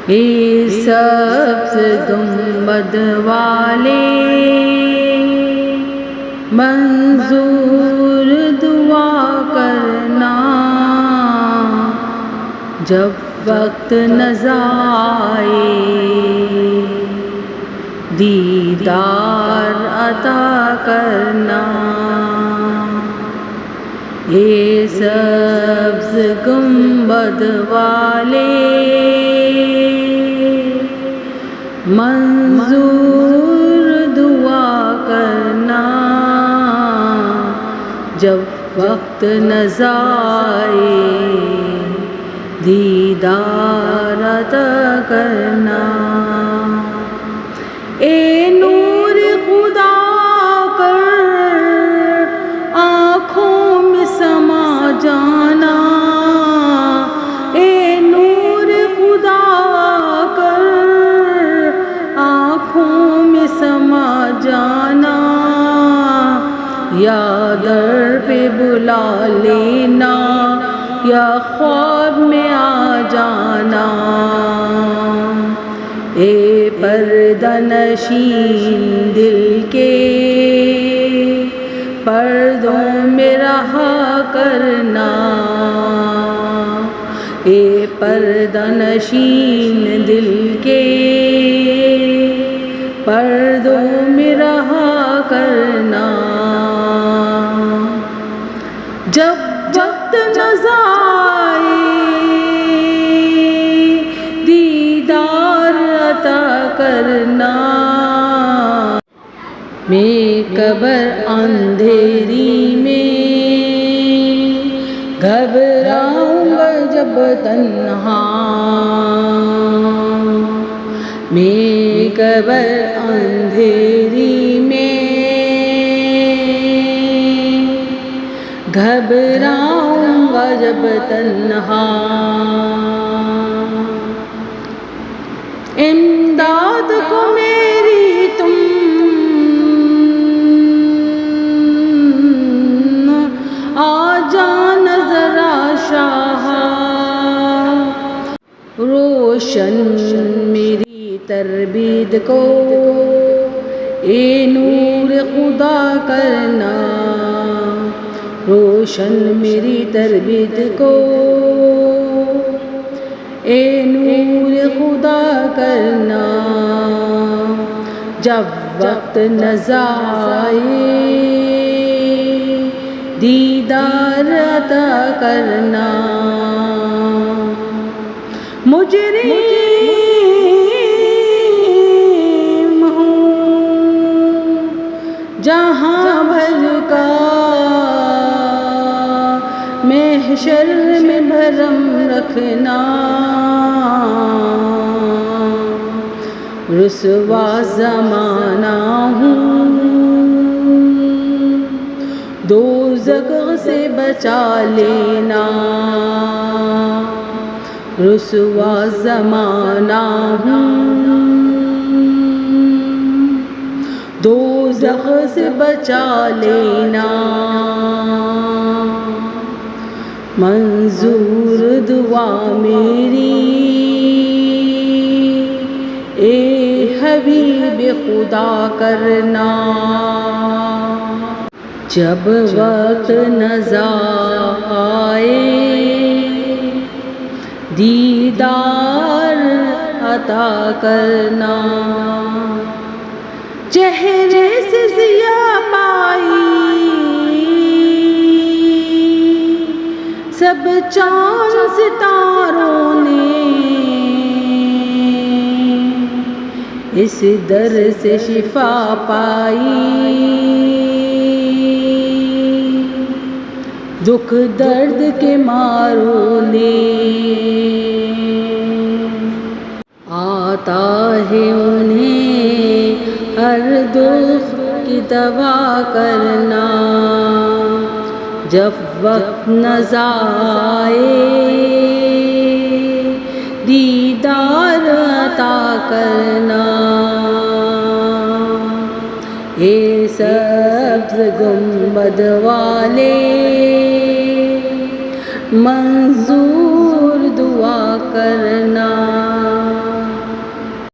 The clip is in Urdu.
اے سبز گنبد والے منظور دعا کرنا، جب وقت نظائے دیدار عطا کرنا۔ اے سبز گنبد والے منظور دعا کرنا، جب وقت نظائے دیدار عطا کرنا۔ اے نور خدا کر آنکھوں میں سما جانا، اے نور خدا کر آنکھوں میں سما جانا، یا در پہ بلا لینا یا خواب میں آ جانا۔ اے پردہ نشین دل کے پردوں میں رہا کرنا، اے پردہ نشین دل کے پردوں میں رہا کرنا، جب وقت نظائے دیدار عطا کرنا۔ میں قبر اندھیری میں گھبراؤں گا جب تنہا، میں قبر اندھیری میں گھبراؤں گا جب تنہا، امداد کو میری تم آ جانا ذرا شاہ، روشن میری تربیت کو اے نور خدا کرنا، روشن میری تربیت کو اے نور خدا کرنا، جب وقت نظائے دیدار عطا کرنا۔ مجرم ہوں جہاں بھر کا، محشر میں بھرم رکھنا، رسوا زمانہ ہوں دوزخ سے بچا لینا، رسوا زمانہ ہوں دوزخ سے بچا لینا، منظور دعا میری اے حبیب خدا کرنا، جب وقت نظائے دیدار عطا کرنا، چہرے سے ضیاء پائی سب چاند ستاروں نے، اس در سے شفا پائی دکھ درد کے ماروں نے، آتا ہے انہیں ہر دکھ کی دوا کرنا، جب وقت نظائے دیدار عطا کرنا۔ اے سبز گنبد والے منظور دعا کرنا۔